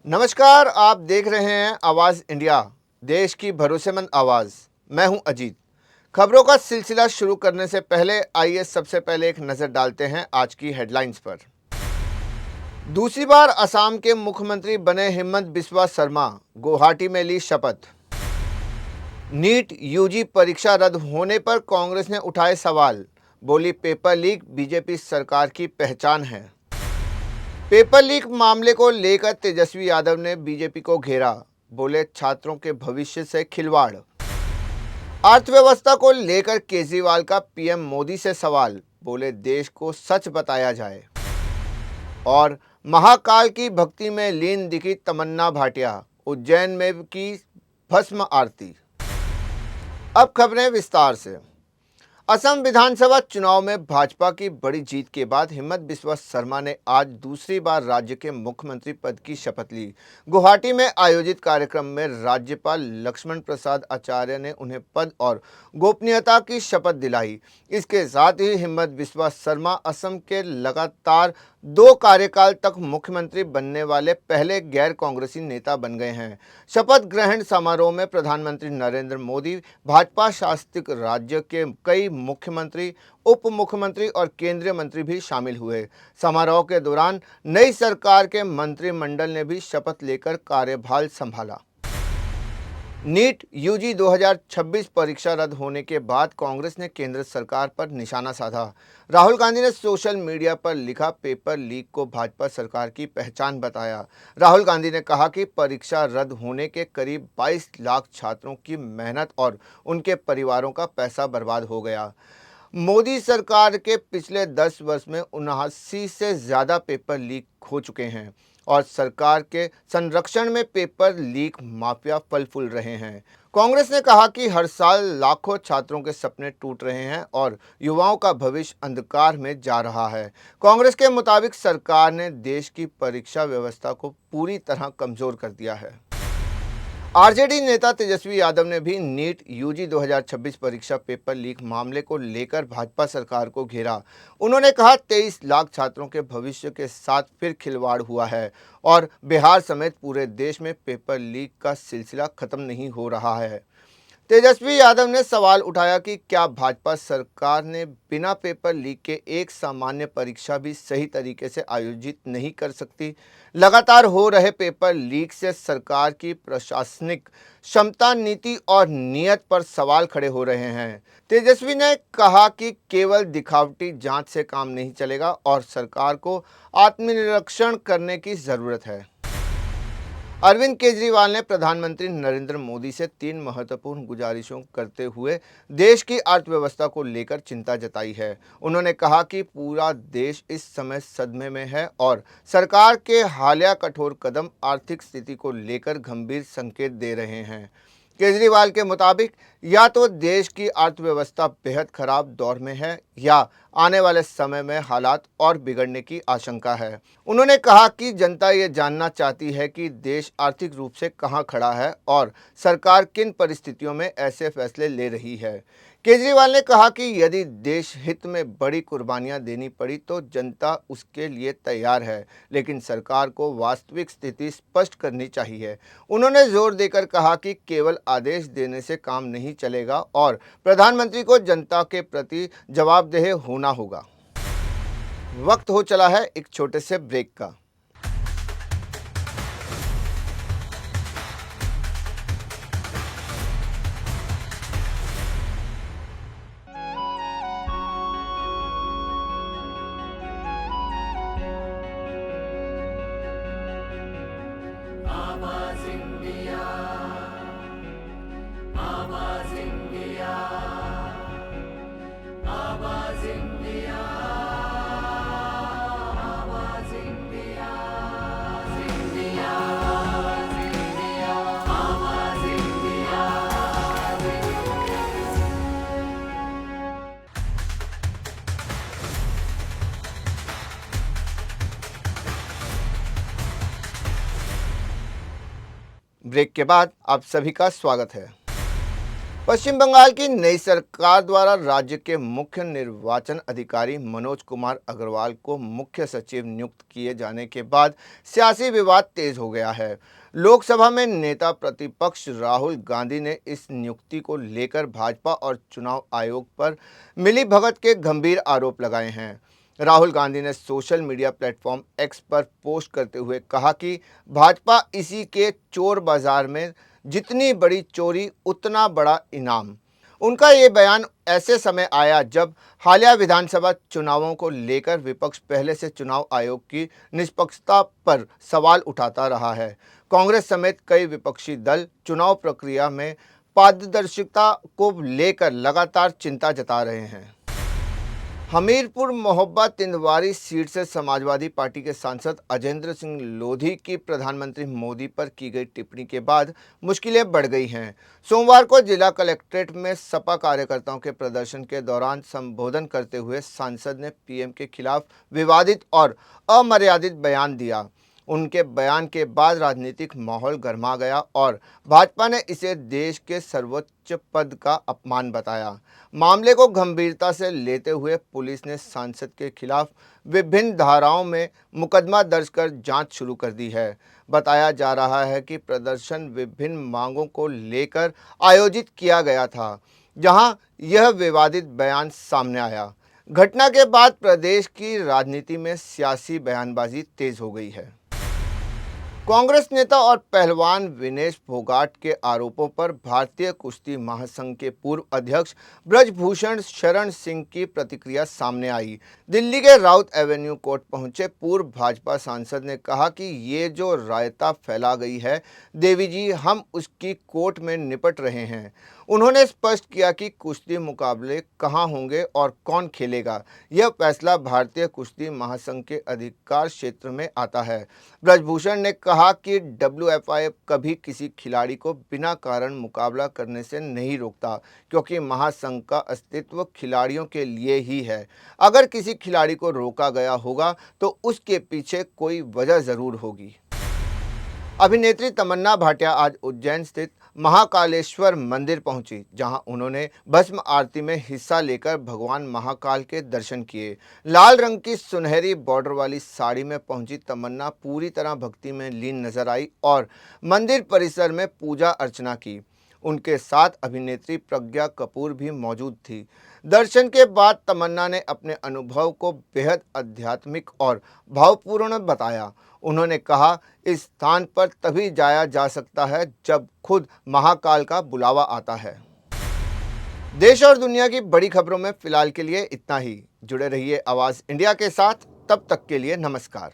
नमस्कार, आप देख रहे हैं आवाज़ इंडिया, देश की भरोसेमंद आवाज़। मैं हूं अजीत। खबरों का सिलसिला शुरू करने से पहले आइए सबसे पहले एक नज़र डालते हैं आज की हेडलाइंस पर। दूसरी बार असम के मुख्यमंत्री बने हिमंत बिस्वा शर्मा, गुवाहाटी में ली शपथ। नीट यूजी परीक्षा रद्द होने पर कांग्रेस ने उठाए सवाल, बोली पेपर लीक बीजेपी सरकार की पहचान है। पेपर लीक मामले को लेकर तेजस्वी यादव ने बीजेपी को घेरा, बोले छात्रों के भविष्य से खिलवाड़। अर्थव्यवस्था को लेकर केजरीवाल का पीएम मोदी से सवाल, बोले देश को सच बताया जाए। और महाकाल की भक्ति में लीन दिखी तमन्ना भाटिया, उज्जैन में की भस्म आरती। अब खबरें विस्तार से। असम विधानसभा चुनाव में भाजपा की बड़ी जीत के बाद हिमंत बिस्वा शर्मा ने आज दूसरी बार राज्य के मुख्यमंत्री पद की शपथ ली। गुवाहाटी में आयोजित कार्यक्रम में राज्यपाल लक्ष्मण प्रसाद आचार्य ने उन्हें पद और गोपनीयता की शपथ दिलाई। इसके साथ ही हिमंत बिस्वा शर्मा असम के लगातार 2 कार्यकाल तक मुख्यमंत्री बनने वाले पहले गैर कांग्रेसी नेता बन गए हैं। शपथ ग्रहण समारोह में प्रधानमंत्री नरेंद्र मोदी, भाजपा शासित राज्य के कई मुख्यमंत्री, उप मुख्यमंत्री और केंद्रीय मंत्री भी शामिल हुए। समारोह के दौरान नई सरकार के मंत्रिमंडल ने भी शपथ लेकर कार्यभार संभाला। नीट यूजी 2026 परीक्षा रद्द होने के बाद कांग्रेस ने केंद्र सरकार पर निशाना साधा। राहुल गांधी ने सोशल मीडिया पर लिखा पेपर लीक को भाजपा सरकार की पहचान बताया। राहुल गांधी ने कहा कि परीक्षा रद्द होने के करीब 22 लाख छात्रों की मेहनत और उनके परिवारों का पैसा बर्बाद हो गया। मोदी सरकार के पिछले 10 वर्ष में 79 से ज़्यादा पेपर लीक हो चुके हैं और सरकार के संरक्षण में पेपर लीक माफिया फल फूल रहे हैं। कांग्रेस ने कहा कि हर साल लाखों छात्रों के सपने टूट रहे हैं और युवाओं का भविष्य अंधकार में जा रहा है। कांग्रेस के मुताबिक सरकार ने देश की परीक्षा व्यवस्था को पूरी तरह कमजोर कर दिया है। आरजेडी नेता तेजस्वी यादव ने भी नीट यूजी 2026 परीक्षा पेपर लीक मामले को लेकर भाजपा सरकार को घेरा। उन्होंने कहा 23 लाख छात्रों के भविष्य के साथ फिर खिलवाड़ हुआ है और बिहार समेत पूरे देश में पेपर लीक का सिलसिला खत्म नहीं हो रहा है। तेजस्वी यादव ने सवाल उठाया कि क्या भाजपा सरकार ने बिना पेपर लीक के एक सामान्य परीक्षा भी सही तरीके से आयोजित नहीं कर सकती। लगातार हो रहे पेपर लीक से सरकार की प्रशासनिक क्षमता, नीति और नीयत पर सवाल खड़े हो रहे हैं। तेजस्वी ने कहा कि केवल दिखावटी जांच से काम नहीं चलेगा और सरकार को आत्मनिरीक्षण करने की जरूरत है। अरविंद केजरीवाल ने प्रधानमंत्री नरेंद्र मोदी से 3 महत्वपूर्ण गुजारिशों करते हुए देश की अर्थव्यवस्था को लेकर चिंता जताई है। उन्होंने कहा कि पूरा देश इस समय सदमे में है और सरकार के हालिया कठोर कदम आर्थिक स्थिति को लेकर गंभीर संकेत दे रहे हैं। केजरीवाल के मुताबिक या तो देश की अर्थव्यवस्था बेहद खराब दौर में है या आने वाले समय में हालात और बिगड़ने की आशंका है। उन्होंने कहा कि जनता ये जानना चाहती है कि देश आर्थिक रूप से कहां खड़ा है और सरकार किन परिस्थितियों में ऐसे फैसले ले रही है। केजरीवाल ने कहा कि यदि देश हित में बड़ी कुर्बानियां देनी पड़ी तो जनता उसके लिए तैयार है, लेकिन सरकार को वास्तविक स्थिति स्पष्ट करनी चाहिए। उन्होंने जोर देकर कहा कि केवल आदेश देने से काम नहीं चलेगा और प्रधानमंत्री को जनता के प्रति जवाबदेह होना होगा। वक्त हो चला है एक छोटे से ब्रेक का। ब्रेक के बाद आप सभी का स्वागत है। पश्चिम बंगाल की नई सरकार द्वारा राज्य के मुख्य निर्वाचन अधिकारी मनोज कुमार अग्रवाल को मुख्य सचिव नियुक्त किए जाने के बाद सियासी विवाद तेज हो गया है। लोकसभा में नेता प्रतिपक्ष राहुल गांधी ने इस नियुक्ति को लेकर भाजपा और चुनाव आयोग पर मिलीभगत के गंभीर आरोप लगाए हैं। राहुल गांधी ने सोशल मीडिया प्लेटफॉर्म एक्स पर पोस्ट करते हुए कहा कि भाजपा इसी के चोर बाजार में जितनी बड़ी चोरी उतना बड़ा इनाम। उनका ये बयान ऐसे समय आया जब हालिया विधानसभा चुनावों को लेकर विपक्ष पहले से चुनाव आयोग की निष्पक्षता पर सवाल उठाता रहा है। कांग्रेस समेत कई विपक्षी दल चुनाव प्रक्रिया में पारदर्शिता को लेकर लगातार चिंता जता रहे हैं। हमीरपुर महोबा तिंदवारी सीट से समाजवादी पार्टी के सांसद अजेंद्र सिंह लोधी की प्रधानमंत्री मोदी पर की गई टिप्पणी के बाद मुश्किलें बढ़ गई हैं। सोमवार को जिला कलेक्ट्रेट में सपा कार्यकर्ताओं के प्रदर्शन के दौरान संबोधन करते हुए सांसद ने पीएम के खिलाफ विवादित और अमर्यादित बयान दिया। उनके बयान के बाद राजनीतिक माहौल गर्मा गया और भाजपा ने इसे देश के सर्वोच्च पद का अपमान बताया। मामले को गंभीरता से लेते हुए पुलिस ने सांसद के खिलाफ विभिन्न धाराओं में मुकदमा दर्ज कर जांच शुरू कर दी है। बताया जा रहा है कि प्रदर्शन विभिन्न मांगों को लेकर आयोजित किया गया था, जहां यह विवादित बयान सामने आया। घटना के बाद प्रदेश की राजनीति में सियासी बयानबाजी तेज हो गई है। कांग्रेस नेता और पहलवान विनेश फोगाट के आरोपों पर भारतीय कुश्ती महासंघ के पूर्व अध्यक्ष ब्रजभूषण शरण सिंह की प्रतिक्रिया सामने आई। दिल्ली के राउत एवेन्यू कोर्ट पहुंचे पूर्व भाजपा सांसद ने कहा कि ये जो रायता फैला गई है देवी जी, हम उसकी कोर्ट में निपट रहे हैं। उन्होंने स्पष्ट किया कि कुश्ती मुकाबले कहां होंगे और कौन खेलेगा, यह फैसला भारतीय कुश्ती महासंघ के अधिकार क्षेत्र में आता है। ब्रजभूषण ने कहा कि WFI कभी किसी खिलाड़ी को बिना कारण मुकाबला करने से नहीं रोकता, क्योंकि महासंघ का अस्तित्व खिलाड़ियों के लिए ही है। अगर किसी खिलाड़ी को रोका गया होगा तो उसके पीछे कोई वजह जरूर होगी। अभिनेत्री तमन्ना भाटिया आज उज्जैन स्थित महाकालेश्वर मंदिर पहुंची, जहां उन्होंने भस्म आरती में हिस्सा लेकर भगवान महाकाल के दर्शन किए। लाल रंग की सुनहरी बॉर्डर वाली साड़ी में पहुंची तमन्ना पूरी तरह भक्ति में लीन नजर आई और मंदिर परिसर में पूजा अर्चना की। उनके साथ अभिनेत्री प्रज्ञा कपूर भी मौजूद थी। दर्शन के बाद तमन्ना ने अपने अनुभव को बेहद आध्यात्मिक और भावपूर्ण बताया। उन्होंने कहा, इस स्थान पर तभी जाया जा सकता है जब खुद महाकाल का बुलावा आता है। देश और दुनिया की बड़ी खबरों में फिलहाल के लिए इतना ही। जुड़े रहिए आवाज़ इंडिया के साथ, तब तक के लिए नमस्कार।